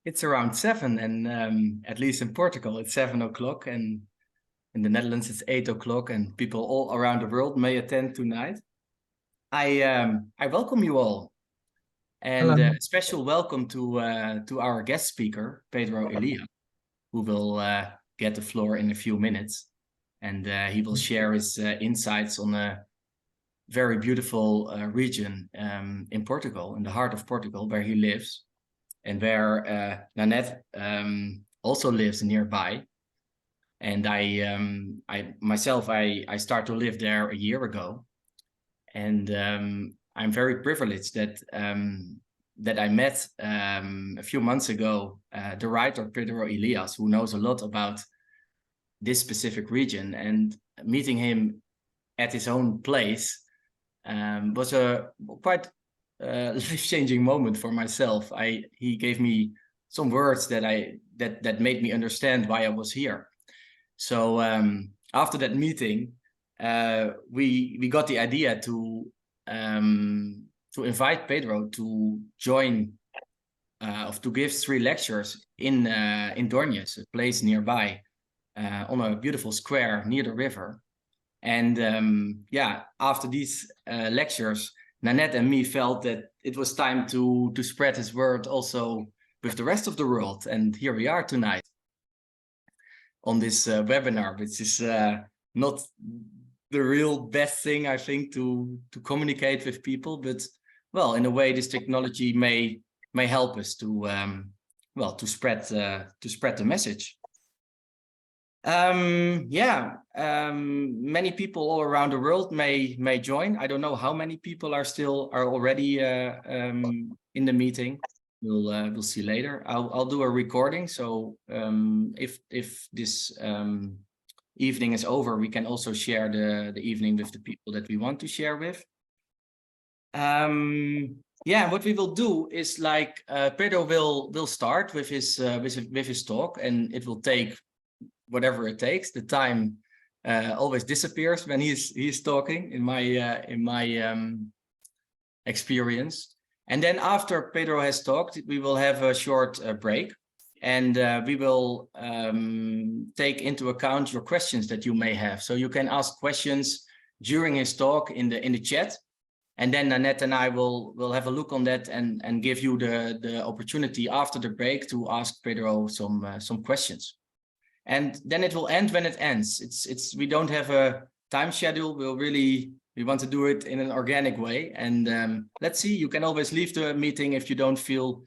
It's around 7, and at least in Portugal, it's 7 o'clock, and in the Netherlands, it's 8 o'clock, and people all around the world may attend tonight. I welcome you all, and Hello. a special welcome to our guest speaker, Pedro Elias, who will get the floor in a few minutes, and he will share his insights on a very beautiful region in Portugal, in the heart of Portugal, where he lives, and where Nanette also lives nearby. And I myself start to live there a year ago, and I'm very privileged that I met a few months ago the writer Pedro Elias, who knows a lot about this specific region, and meeting him at his own place was a quite life-changing moment for myself. He gave me some words that made me understand why I was here. So after that meeting, we got the idea to invite Pedro to join to give 3 lectures in Dornes, a place nearby, on a beautiful square near the river. And yeah, after these lectures, Nanette and me felt that it was time to spread his word also with the rest of the world. And here we are tonight on this webinar, which is not the real best thing, I think, to communicate with people, but well, in a way, this technology may help us to well, to spread the message. Yeah, many people all around the world may join. I don't know how many people are already in the meeting. We'll see later. I'll do a recording, so if this evening is over, we can also share the evening with the people that we want to share with. Yeah, what we will do is, like, Pedro will start with his talk, and it will take whatever it takes. The time always disappears when he's talking, in my experience. And then after Pedro has talked, we will have a short break, and we will take into account your questions that you may have. So you can ask questions during his talk in the chat, and then Nanette and I will have a look on that and give you the opportunity after the break to ask Pedro some questions. And then it will end when it ends. We don't have a time schedule. We want to do it in an organic way. And let's see, you can always leave the meeting if you don't feel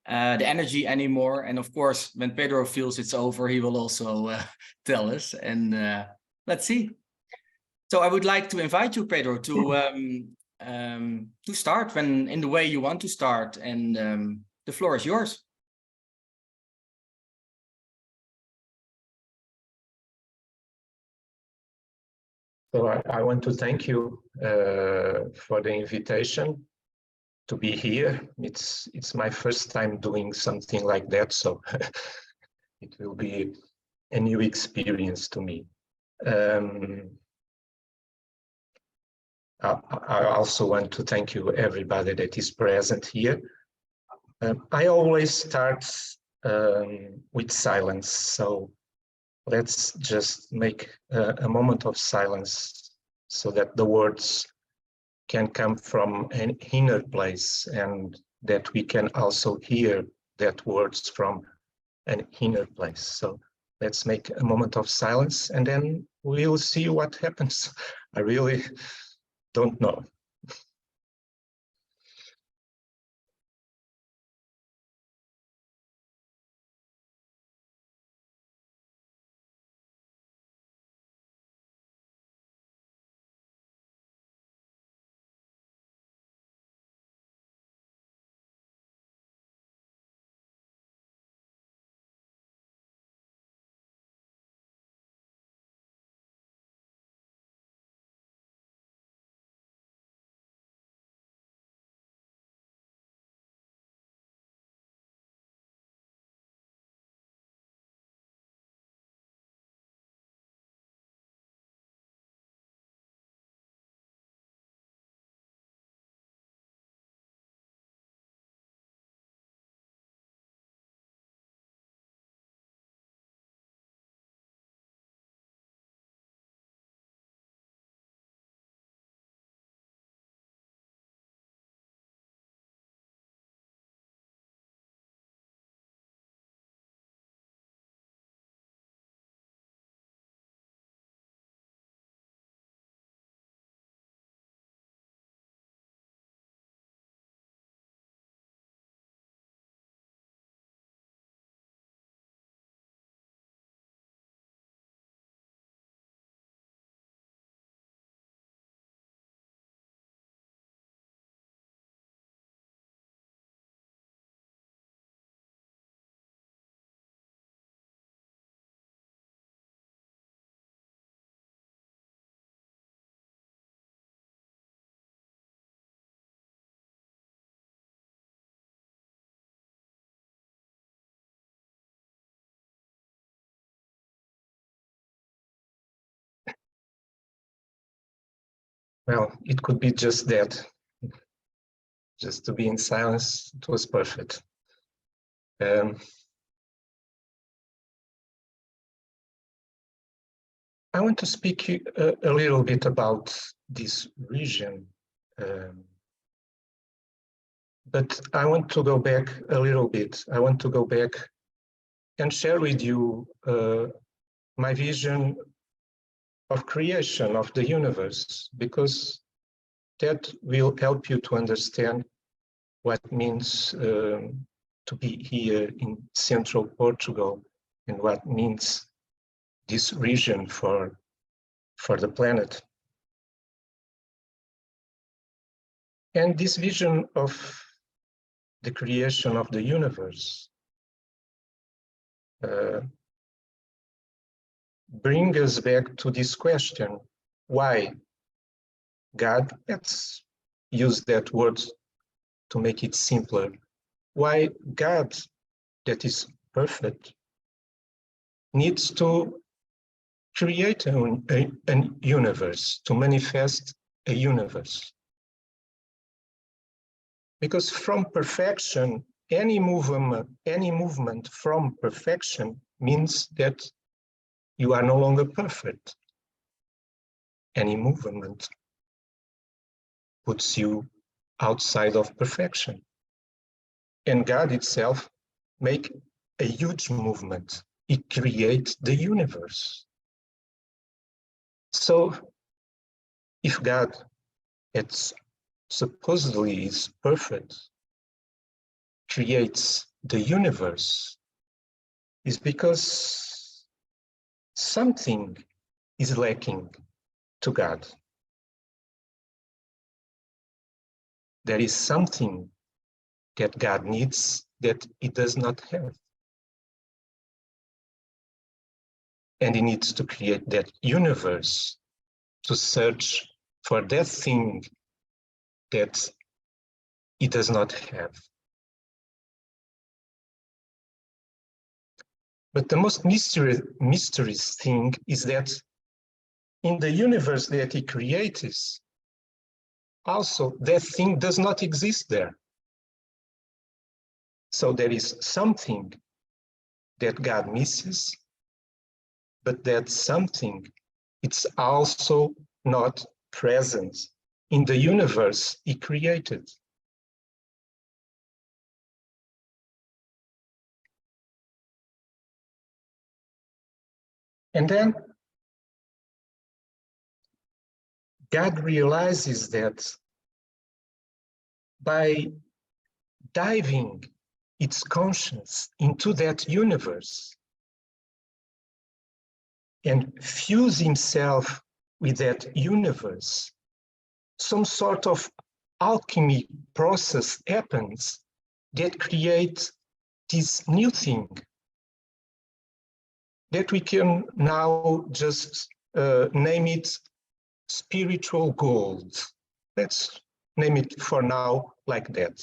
the energy anymore. And of course, when Pedro feels it's over, he will also tell us. And let's see. So I would like to invite you, Pedro, to start in the way you want to start. And the floor is yours. So I want to thank you for the invitation to be here. It's my first time doing something like that, so it will be a new experience to me. I also want to thank you, everybody that is present here. I always start with silence, so let's just make a moment of silence so that the words can come from an inner place, and that we can also hear that words from an inner place. So let's make a moment of silence, and then we'll see what happens. I really don't know. Well, it could be just that. Just to be in silence, it was perfect. I want to speak a little bit about this region, but I want to go back a little bit. I want to go back and share with you my vision of creation of the universe, because that will help you to understand what it means to be here in central Portugal and what it means this region for the planet. And this vision of the creation of the universe bring us back to this question: why God? Let's use that word to make it simpler. Why God, that is perfect, needs to create a universe, to manifest a universe? Because from perfection, any movement from perfection means that you are no longer perfect. Any movement puts you outside of perfection. And God itself make a huge movement. It creates the universe. So if God, it's supposedly is perfect, creates the universe, is because something is lacking to God. There is something that God needs that he does not have. And he needs to create that universe to search for that thing that he does not have. But the most mysterious thing is that in the universe that he creates, also that thing does not exist there. So there is something that God misses, but that something, it's also not present in the universe he created. And then God realizes that by diving its conscience into that universe and fuse himself with that universe, some sort of alchemy process happens that creates this new thing that we can now just name it spiritual gold. Let's name it for now like that.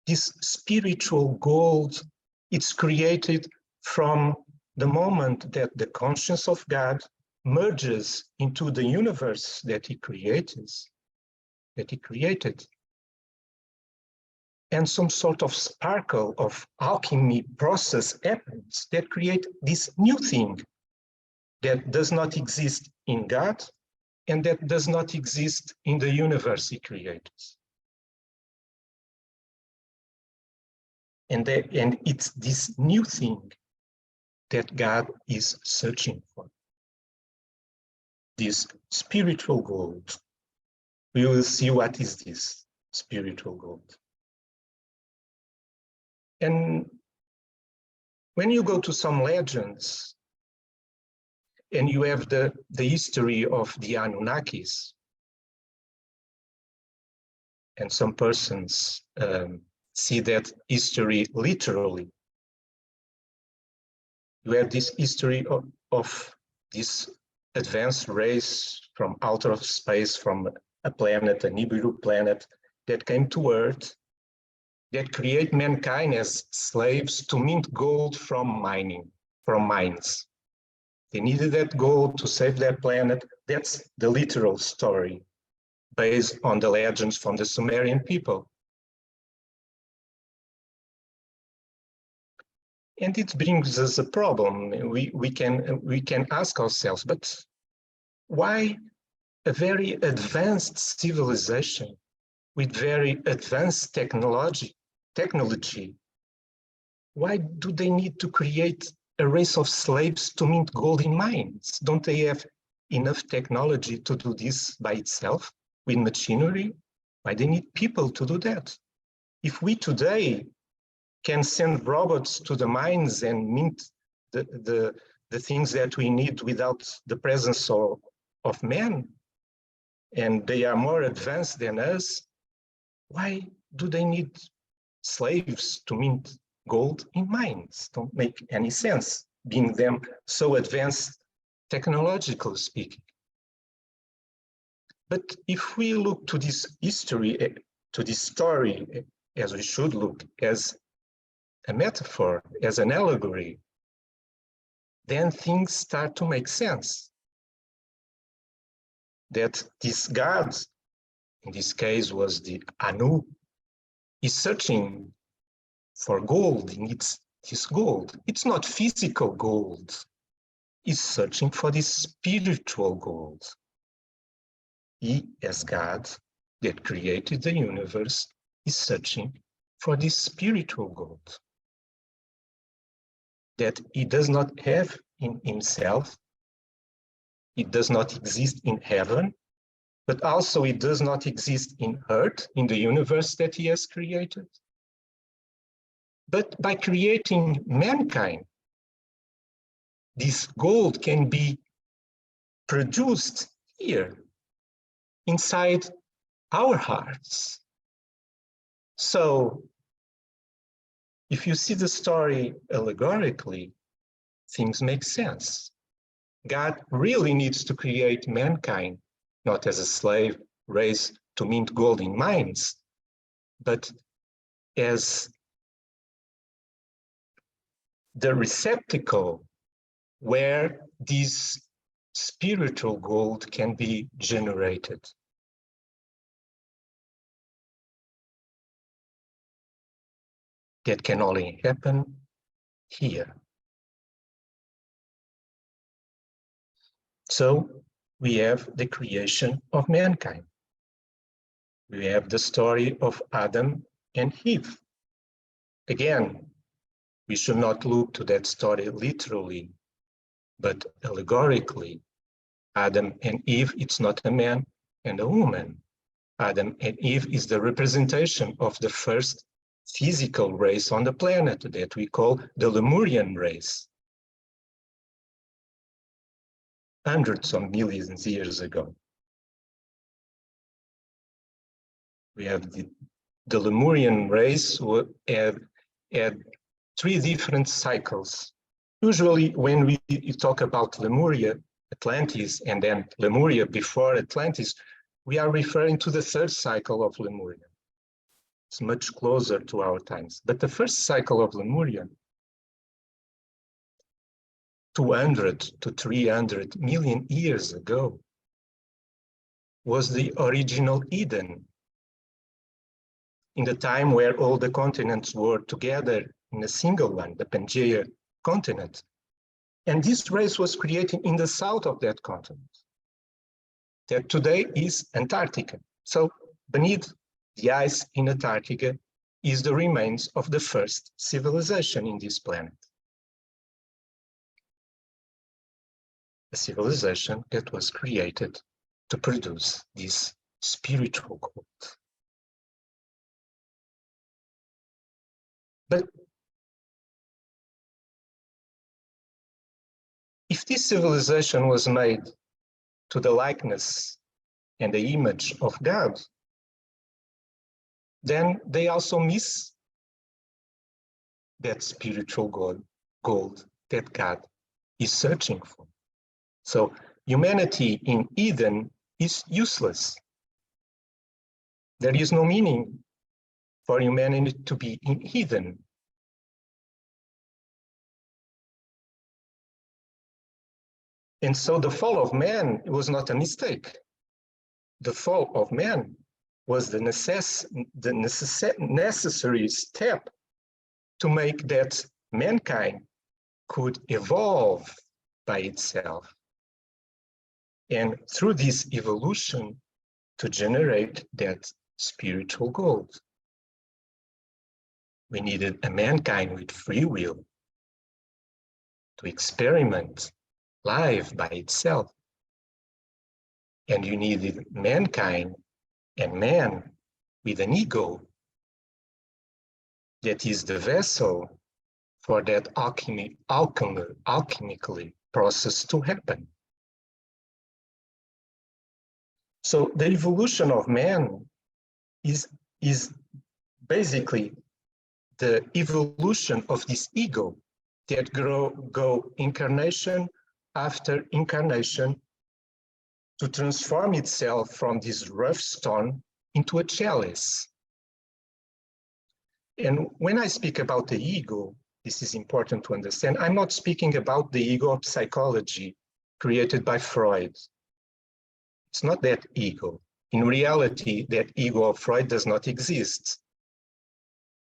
This spiritual gold, it's created from the moment that the conscience of God merges into the universe that he created. And some sort of sparkle of alchemy process happens that create this new thing that does not exist in God and that does not exist in the universe he created. And it's this new thing that God is searching for. This spiritual gold. We will see what is this spiritual gold. And when you go to some legends and you have the history of the Anunnakis, and some persons see that history literally, you have this history of this advanced race from outer space, from a planet, a Nibiru planet, that came to Earth, that create mankind as slaves to mint gold from mines. They needed that gold to save their planet. That's the literal story. based on the legends from the Sumerian people. And it brings us a problem. We can ask ourselves, but why a very advanced civilization with very advanced technology, why do they need to create a race of slaves to mint gold in mines? Don't they have enough technology to do this by itself with machinery? Why they need people to do that? If we today can send robots to the mines and mint the things that we need without the presence of men, and they are more advanced than us, why do they need slaves to mint gold in mines? Don't make any sense, being them so advanced technologically speaking. But if we look to this history, to this story, as we should look, as a metaphor, as an allegory, then things start to make sense. That this god, in this case was the Anu, is searching for gold, and this gold. It's not physical gold. He's searching for this spiritual gold. He, as God that created the universe, is searching for this spiritual gold that he does not have in himself. It does not exist in heaven, but also it does not exist in earth, in the universe that he has created. But by creating mankind, this gold can be produced here, inside our hearts. So, if you see the story allegorically, things make sense. God really needs to create mankind, not as a slave raised to mint gold in mines, but as the receptacle where this spiritual gold can be generated. That can only happen here. So we have the creation of mankind. We have the story of Adam and Eve. Again, we should not look to that story literally, but allegorically. Adam and Eve, it's not a man and a woman. Adam and Eve is the representation of the first physical race on the planet that we call the Lemurian race. Hundreds of millions of years ago. We have the Lemurian race who had three different cycles. Usually when we talk about Lemuria, Atlantis, and then Lemuria before Atlantis, we are referring to the third cycle of Lemuria. It's much closer to our times. But the first cycle of Lemuria, 200 to 300 million years ago, was the original Eden. In the time where all the continents were together in a single one, the Pangaea continent. And this race was created in the south of that continent, that today is Antarctica. So beneath the ice in Antarctica is the remains of the first civilization in this planet. A civilization that was created to produce this spiritual gold. But if this civilization was made to the likeness and the image of God, then they also miss that spiritual gold that God is searching for. So humanity in Eden is useless. There is no meaning for humanity to be in Eden. And so the fall of man was not a mistake. the fall of man was the necessary step to make that mankind could evolve by itself. And through this evolution, to generate that spiritual gold. We needed a mankind with free will to experiment life by itself. And you needed mankind and man with an ego that is the vessel for that alchemically process to happen. So the evolution of man is basically the evolution of this ego that go incarnation after incarnation to transform itself from this rough stone into a chalice. And when I speak about the ego, this is important to understand, I'm not speaking about the ego of psychology created by Freud. It's not that ego. In reality, that ego of Freud does not exist.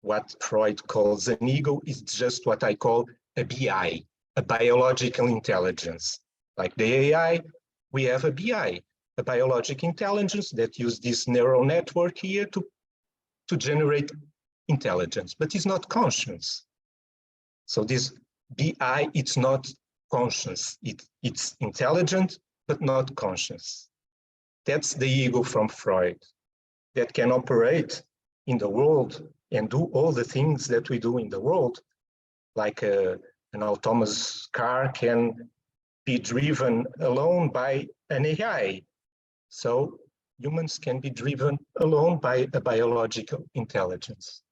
What Freud calls an ego is just what I call a BI, a biological intelligence. Like the AI, we have a BI, a biological intelligence that uses this neural network here to generate intelligence, but it's not conscious. So this BI, it's not conscious. It's intelligent, but not conscious. That's the ego from Freud that can operate in the world and do all the things that we do in the world, like an autonomous car can be driven alone by an AI. So humans can be driven alone by a biological intelligence.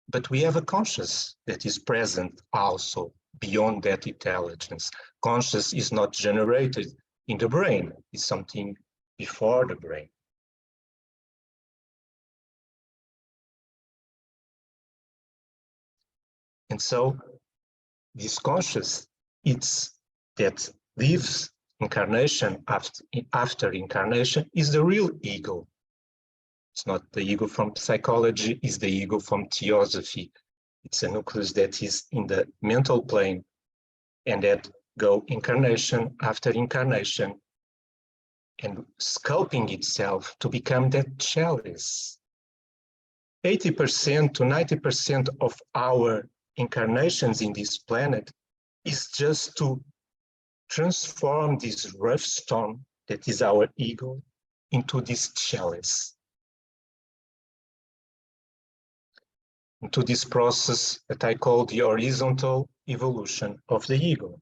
But we have a conscious that is present also beyond that intelligence. Conscious is not generated in the brain, it's something before the brain. And so this conscious, it's that lives incarnation after incarnation is the real ego. It's not the ego from psychology, it's the ego from theosophy. It's a nucleus that is in the mental plane and that go incarnation after incarnation and sculpting itself to become that chalice. 80% to 90% of our incarnations in this planet is just to transform this rough stone that is our ego into this chalice. Into this process that I call the horizontal evolution of the ego.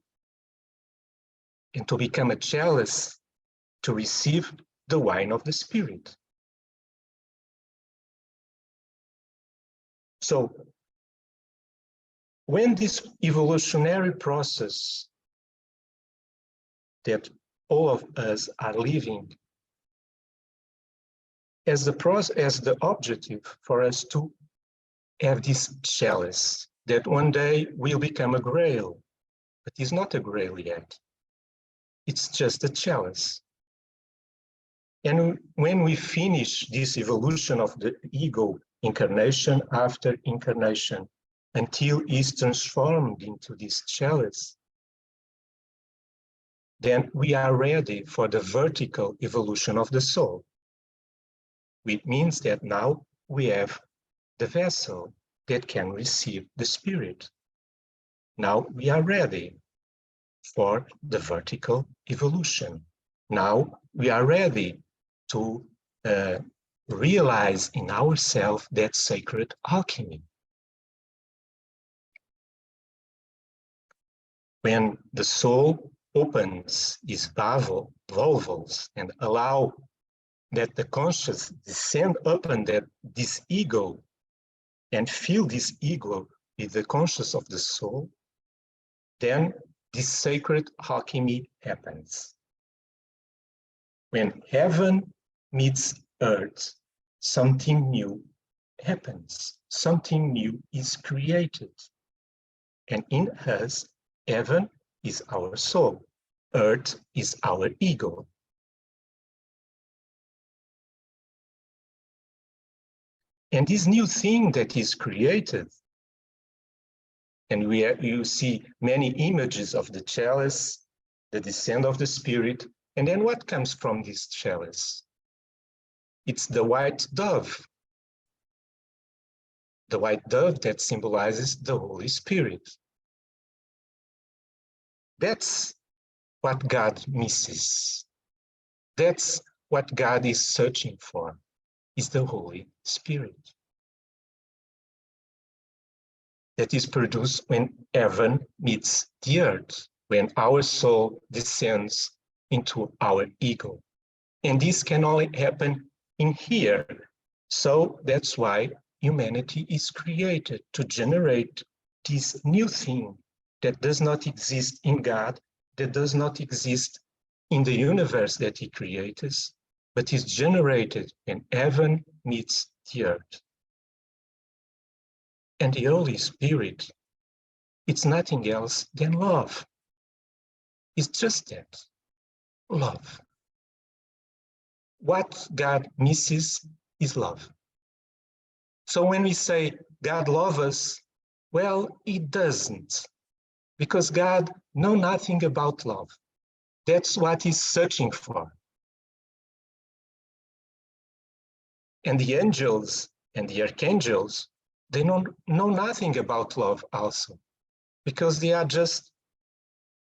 And to become a chalice to receive the wine of the spirit. So when this evolutionary process that all of us are living as the objective for us to have this chalice that one day will become a grail, but it's not a grail yet. It's just a chalice. And when we finish this evolution of the ego, incarnation after incarnation, until it's transformed into this chalice, then we are ready for the vertical evolution of the soul. Which means that now we have the vessel that can receive the spirit. Now we are ready for the vertical evolution. Now we are ready to realize in ourselves that sacred alchemy. When the soul opens its volvels and allow that the conscious descend upon this ego and feel this ego with the conscious of the soul, then this sacred alchemy happens. When heaven meets earth, something new happens. Something new is created. And in us, heaven is our soul. Earth is our ego. And this new thing that is created, and you see many images of the chalice, the descent of the Spirit, and then what comes from this chalice? It's the white dove. The white dove that symbolizes the Holy Spirit. That's what God misses. That's what God is searching for, is the Holy Spirit. That is produced when heaven meets the earth, when our soul descends into our ego. And this can only happen in here. So that's why humanity is created, to generate this new thing that does not exist in God, that does not exist in the universe that he created, but is generated when heaven meets the earth. And the Holy Spirit, it's nothing else than love. It's just that, love. What God misses is love. So when we say God loves us, well, he doesn't, because God knows nothing about love. That's what he's searching for. And the angels and the archangels, they know nothing about love also, because they are just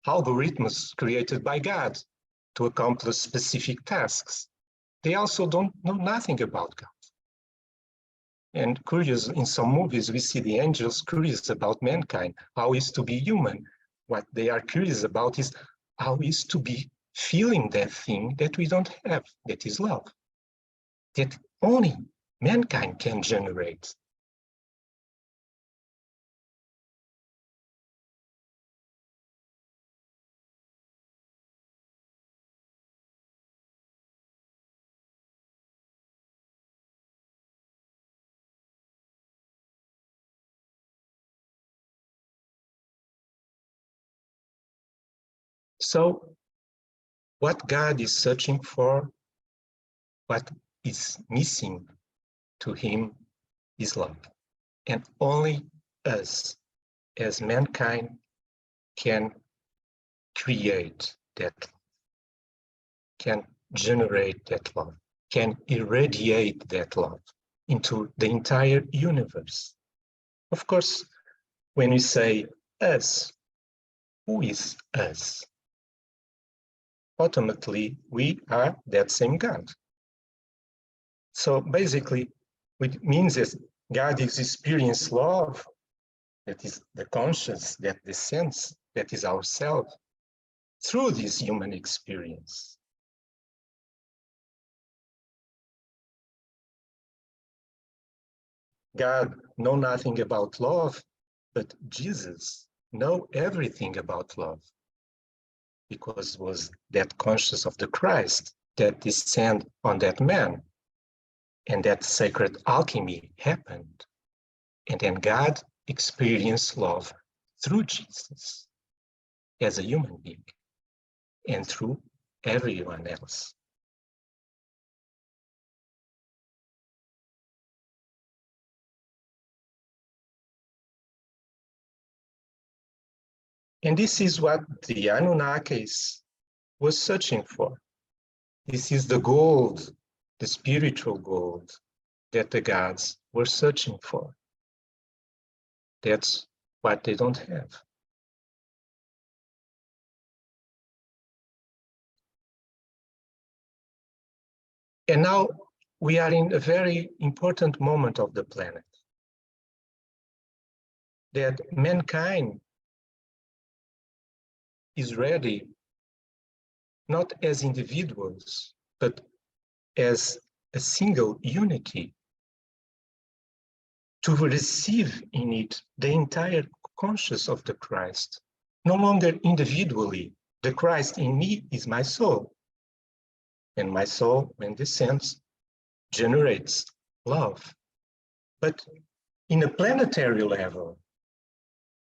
algorithms created by God to accomplish specific tasks. They also don't know nothing about God. And curious, in some movies, we see the angels curious about mankind, how is to be human. What they are curious about is how is to be feeling that thing that we don't have, that is love, that only mankind can generate. So what God is searching for, what is missing to him is love. And only us, as mankind, can create that, can generate that love, can irradiate that love into the entire universe. Of course, when we say us, who is us? Ultimately, we are that same God. So basically, it means that God is experiencing love, that is the conscience, that the sense, that is ourself, through this human experience. God know nothing about love, but Jesus know everything about love, because it was that conscience of the Christ that descend on that man, and that sacred alchemy happened. And then God experienced love through Jesus as a human being and through everyone else. And this is what the Anunnakis was searching for. This is the gold, the spiritual gold that the gods were searching for. That's what they don't have. And now we are in a very important moment of the planet, that mankind is ready, not as individuals, but as a single unity, to receive in it the entire consciousness of the Christ. No longer individually, the Christ in me is my soul. And my soul, when descends, generates love. But in a planetary level,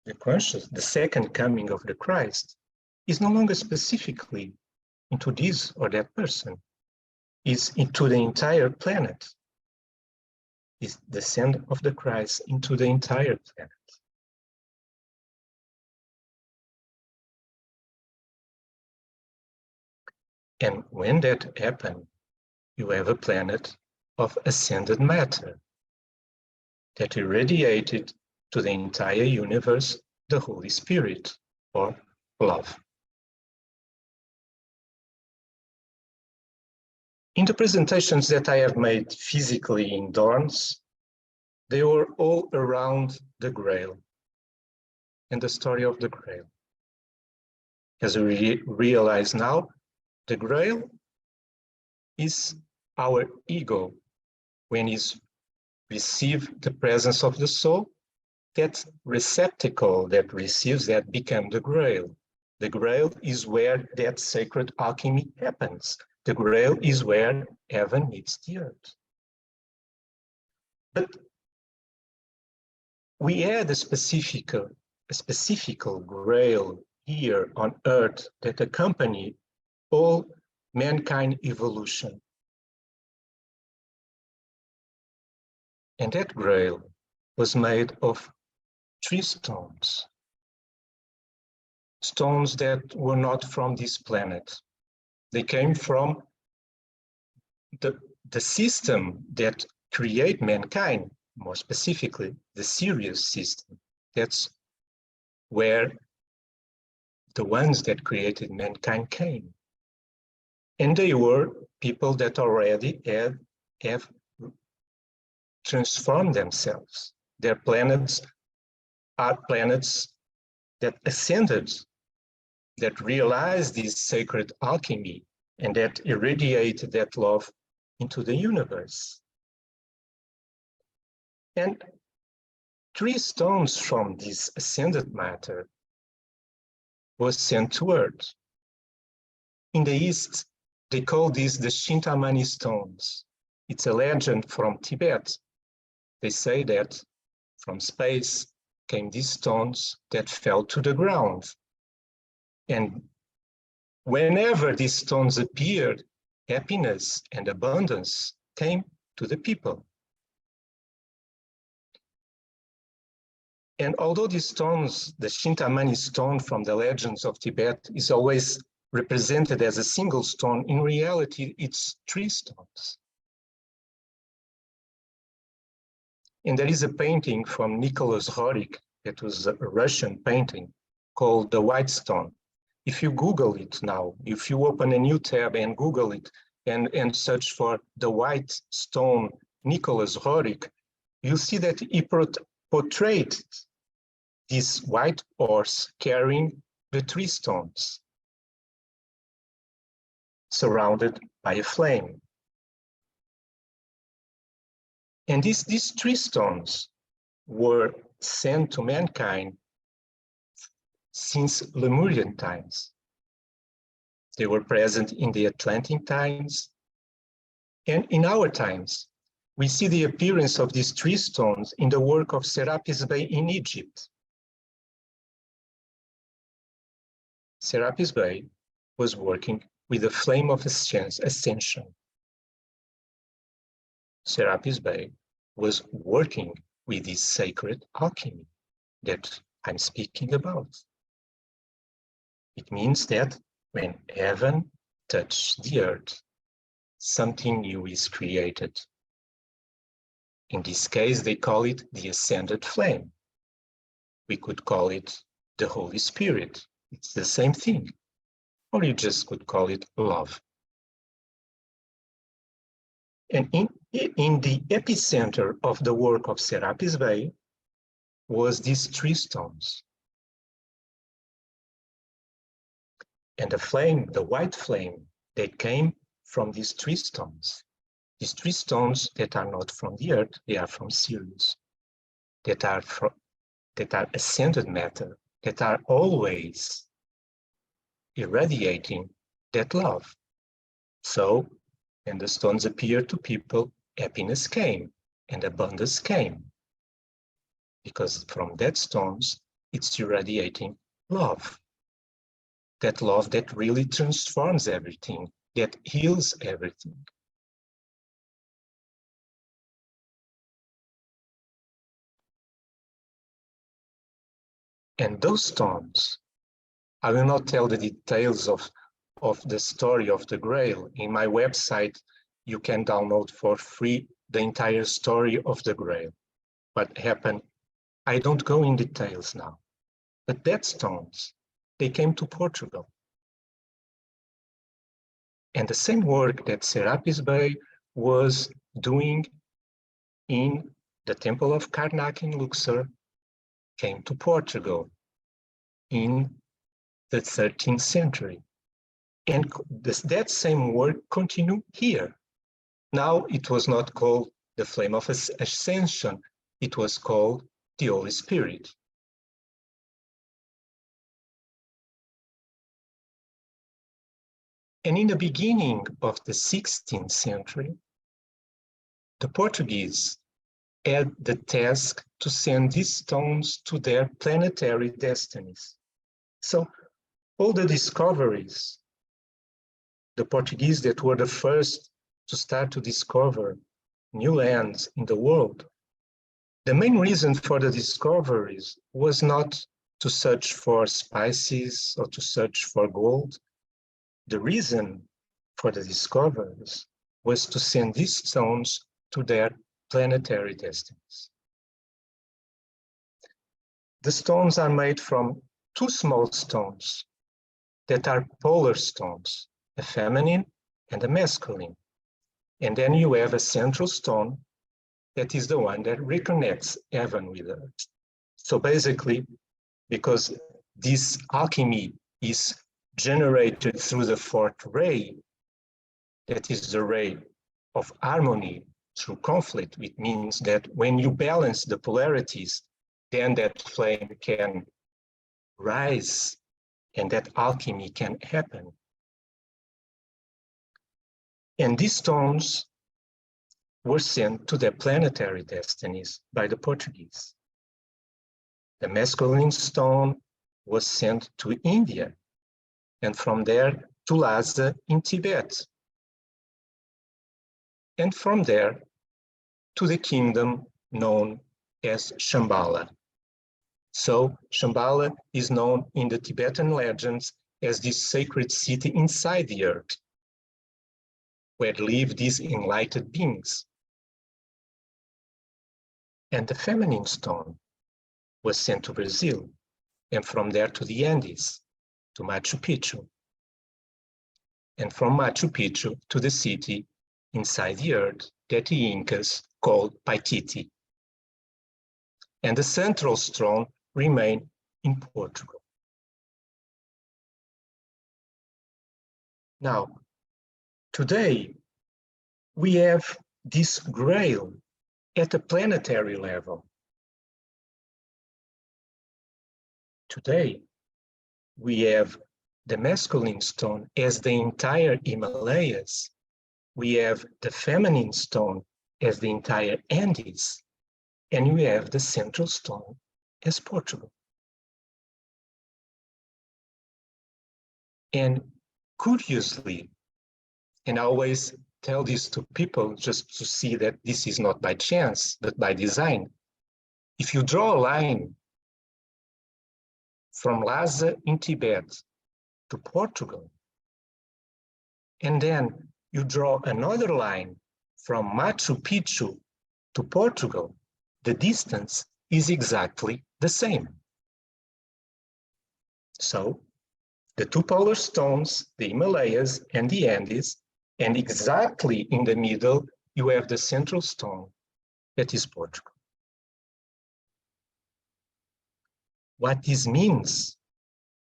the conscious, the second coming of the Christ, is no longer specifically into this or that person, is into the entire planet. is the send of the Christ into the entire planet. And when that happens, you have a planet of ascended matter that irradiated to the entire universe the Holy Spirit, or love. In the presentations that I have made physically in Dornes, they were all around the Grail and the story of the Grail. As we realize now, the Grail is our ego when it's received the presence of the soul. That receptacle that receives that become the Grail. The Grail is where that sacred alchemy happens. The Grail is where heaven meets the earth. But we had a specific Grail here on earth that accompanied all mankind evolution. And that Grail was made of 3 stones. Stones that were not from this planet. They came from the system that create mankind, more specifically, the Sirius system. That's where the ones that created mankind came. And they were people that already have transformed themselves. Their planets are planets that ascended, that realized this sacred alchemy, and that irradiated that love into the universe. And 3 stones from this ascended matter was sent to Earth. In the East, they call these the Chintamani stones. It's a legend from Tibet. They say that from space came these stones that fell to the ground. And whenever these stones appeared, happiness and abundance came to the people. And although these stones, the Chintamani stone from the legends of Tibet, is always represented as a single stone, in reality, it's 3 stones. And there is a painting from Nicholas Roerich, that was a Russian painting, called The White Stone. If you Google it now, if you open a new tab and Google it and search for The White Stone, Nicholas Roerich, you'll see that he portrayed this white horse carrying the 3 stones, surrounded by a flame. And these 3 stones were sent to mankind since Lemurian times. They were present in the Atlantic times. And in our times, we see the appearance of these 3 stones in the work of Serapis Bey in Egypt. Serapis Bey was working with the flame of ascension. Serapis Bey was working with this sacred alchemy that I'm speaking about. It means that when heaven touches the earth, something new is created. In this case, they call it the ascended flame. We could call it the Holy Spirit. It's the same thing. Or you just could call it love. And in the epicenter of the work of Serapis Bey was these 3 stones. And the flame, the white flame, that came from these 3 stones. These 3 stones that are not from the earth, they are from Sirius, that are ascended matter, that are always irradiating that love. So, when the stones appeared to people, happiness came and abundance came. Because from that stones, it's irradiating love. That love that really transforms everything, that heals everything. And those stones, I will not tell the details of the story of the Grail. In my website, you can download for free the entire story of the Grail. What happened, I don't go in details now, but that stones, they came to Portugal. And the same work that Serapis Bey was doing in the Temple of Karnak in Luxor came to Portugal in the 13th century. And that same work continued here. Now it was not called the Flame of Ascension, it was called the Holy Spirit. And in the beginning of the 16th century, the Portuguese had the task to send these stones to their planetary destinies. So all the discoveries, the Portuguese that were the first to start to discover new lands in the world, the main reason for the discoveries was not to search for spices or to search for gold. The reason for the discoveries was to send these stones to their planetary destinies. The stones are made from two small stones that are polar stones, a feminine and a masculine. And then you have a central stone that is the one that reconnects heaven with earth. So basically, because this alchemy is generated through the fourth ray, that is the ray of harmony through conflict, which means that when you balance the polarities, then that flame can rise and that alchemy can happen. And these stones were sent to their planetary destinies by the Portuguese. The masculine stone was sent to India, and from there to Lhasa in Tibet. And from there to the kingdom known as Shambhala. So Shambhala is known in the Tibetan legends as this sacred city inside the earth, where live these enlightened beings. And the feminine stone was sent to Brazil, and from there to the Andes, to Machu Picchu. And from Machu Picchu to the city inside the earth that the Incas called Paititi. And the central stone remained in Portugal. Now, today, we have this grail at a planetary level. Today, we have the masculine stone as the entire Himalayas. We have the feminine stone as the entire Andes. And we have the central stone as Portugal. And curiously, and I always tell this to people just to see that this is not by chance, but by design. If you draw a line from Lhasa in Tibet to Portugal, and then you draw another line from Machu Picchu to Portugal, the distance is exactly the same. So the two polar stones, the Himalayas and the Andes, and exactly in the middle, you have the central stone, that is Portugal. What this means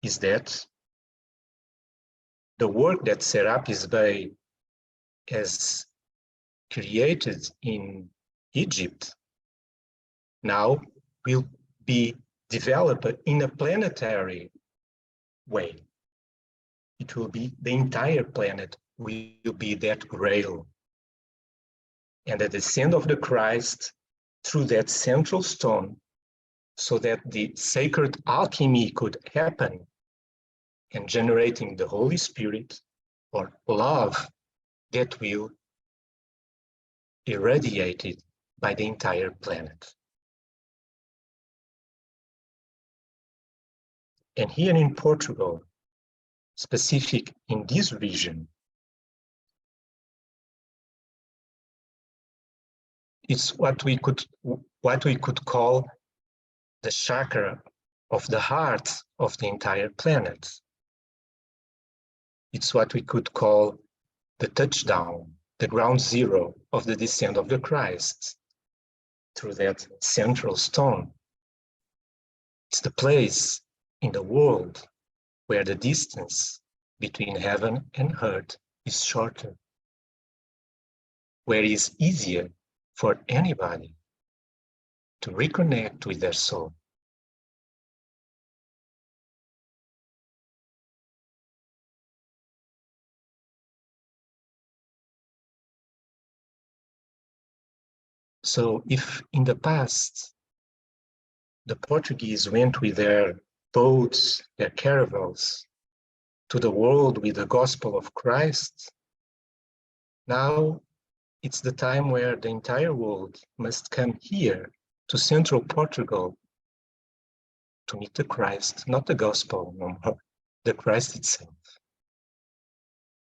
is that the work that Serapis Bey has created in Egypt now will be developed in a planetary way. It will be the entire planet will be that grail. And the descent of the Christ through that central stone so that the sacred alchemy could happen and generating the Holy Spirit or love that will irradiate it by the entire planet. And here in Portugal, specific in this region, it's what we could call the chakra of the heart of the entire planet. It's what we could call the touchdown, the ground zero of the descent of the Christ through that central stone. It's the place in the world where the distance between heaven and earth is shorter, where it is easier for anybody to reconnect with their soul. So if in the past, the Portuguese went with their boats, their caravels, to the world with the gospel of Christ, now it's the time where the entire world must come here to central Portugal to meet the Christ, not the gospel, no more, the Christ itself.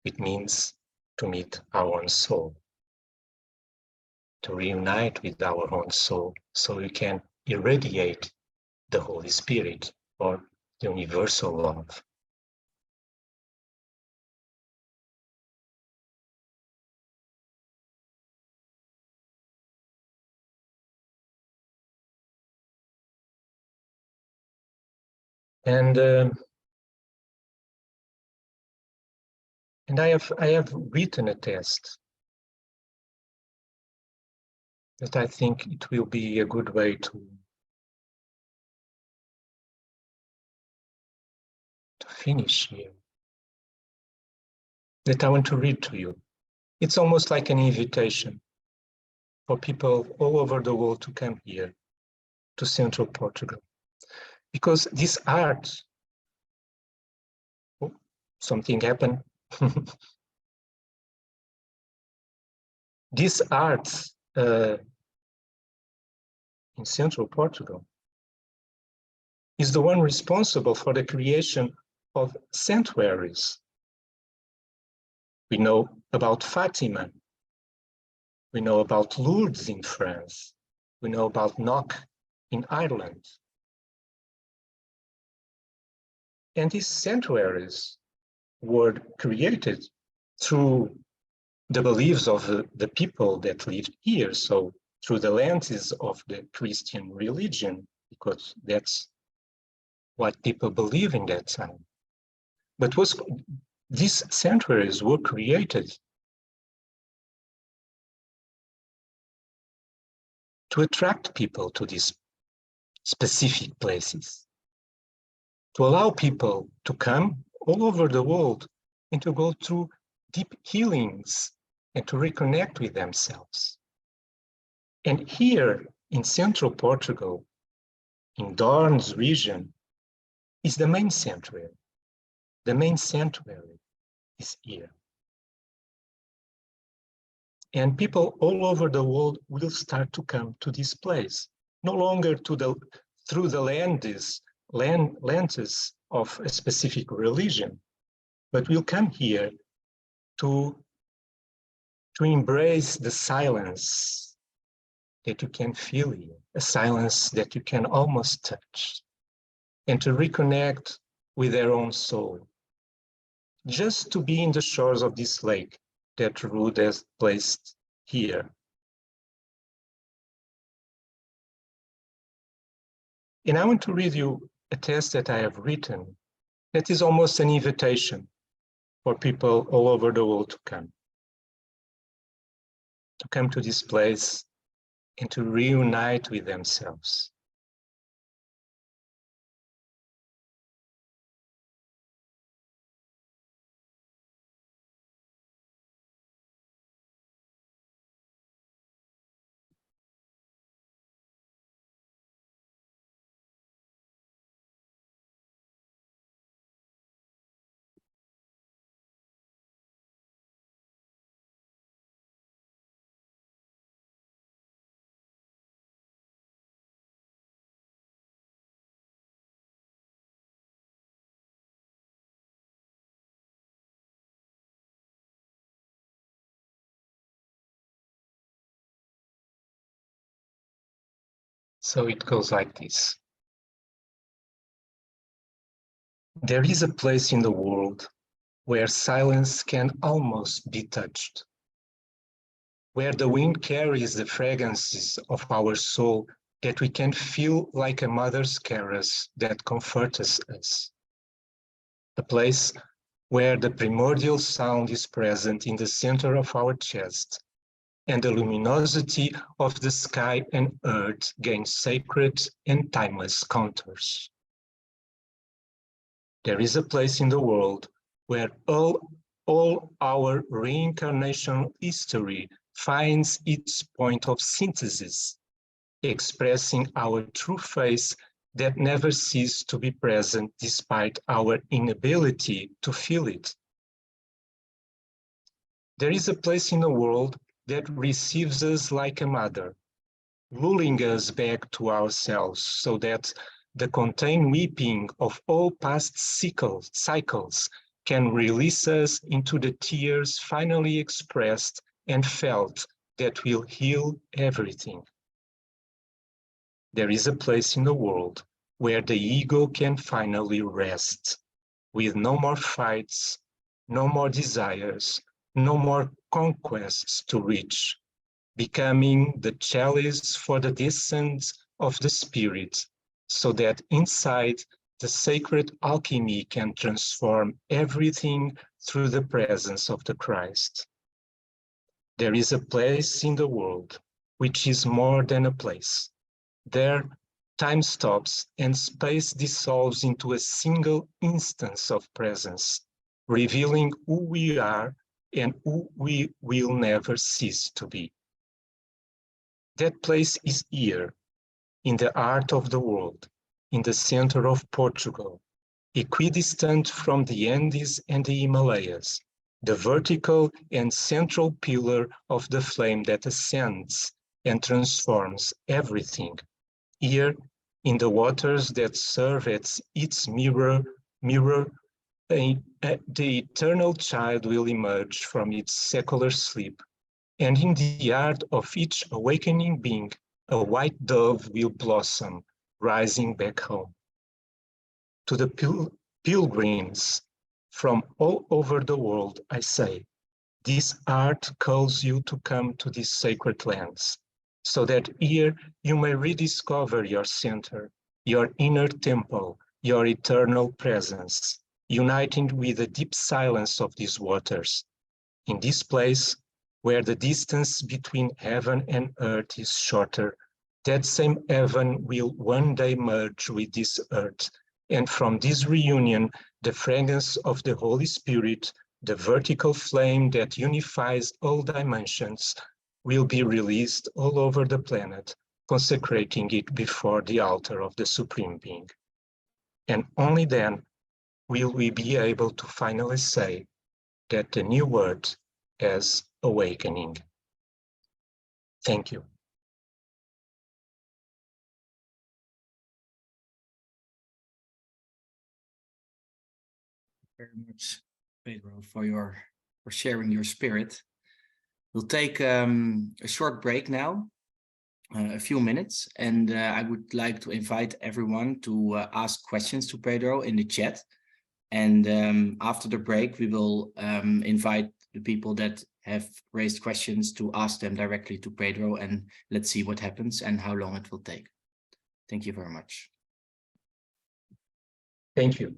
It means to meet our own soul, to reunite with our own soul so we can irradiate the Holy Spirit or the universal love. And I have written a test that I think it will be a good way to finish here, that I want to read to you. It's almost like an invitation for people all over the world to come here to central Portugal. Because this art, oh, something happened. This art in central Portugal is the one responsible for the creation of sanctuaries. We know about Fatima. We know about Lourdes in France. We know about Knock in Ireland. And these sanctuaries were created through the beliefs of the people that lived here. So through the lenses of the Christian religion, because that's what people believe in that time. But these sanctuaries were created to attract people to these specific places, to allow people to come all over the world and to go through deep healings and to reconnect with themselves. And here in central Portugal, in Dornes region, is the main sanctuary. The main sanctuary is here. And people all over the world will start to come to this place, no longer through the lenses of a specific religion, but will come here to embrace the silence that you can feel here, a silence that you can almost touch, and to reconnect with their own soul. Just to be in the shores of this lake that Ruth has placed here. And I want to read you a text that I have written that is almost an invitation for people all over the world to come to this place and to reunite with themselves. So it goes like this. There is a place in the world where silence can almost be touched, where the wind carries the fragrances of our soul that we can feel like a mother's caress that comforts us. A place where the primordial sound is present in the center of our chest, and the luminosity of the sky and earth gains sacred and timeless contours. There is a place in the world where all our reincarnation history finds its point of synthesis, expressing our true face that never ceases to be present despite our inability to feel it. There is a place in the world that receives us like a mother, lulling us back to ourselves so that the contained weeping of all past cycles can release us into the tears finally expressed and felt that will heal everything. There is a place in the world where the ego can finally rest, with no more fights, no more desires, no more conquests to reach, becoming the chalice for the descent of the spirit, so that inside the sacred alchemy can transform everything through the presence of the Christ. There is a place in the world which is more than a place. There, time stops and space dissolves into a single instance of presence, revealing who we are and who we will never cease to be. That place is here, in the heart of the world, in the center of Portugal, equidistant from the Andes and the Himalayas, the vertical and central pillar of the flame that ascends and transforms everything. Here, in the waters that serve as its mirror, the eternal child will emerge from its secular sleep, and in the heart of each awakening being, a white dove will blossom, rising back home. To the pilgrims from all over the world, I say, this art calls you to come to these sacred lands, so that here you may rediscover your center, your inner temple, your eternal presence, uniting with the deep silence of these waters. In this place, where the distance between heaven and earth is shorter, that same heaven will one day merge with this earth, and from this reunion, the fragrance of the Holy Spirit, the vertical flame that unifies all dimensions, will be released all over the planet, consecrating it before the altar of the Supreme Being. And only then will we be able to finally say that the new word has awakening. Thank you. Very much, Pedro, for sharing your spirit. We'll take a short break now, a few minutes, and I would like to invite everyone to ask questions to Pedro in the chat. And after the break, we will invite the people that have raised questions to ask them directly to Pedro, and let's see what happens and how long it will take. Thank you very much. Thank you.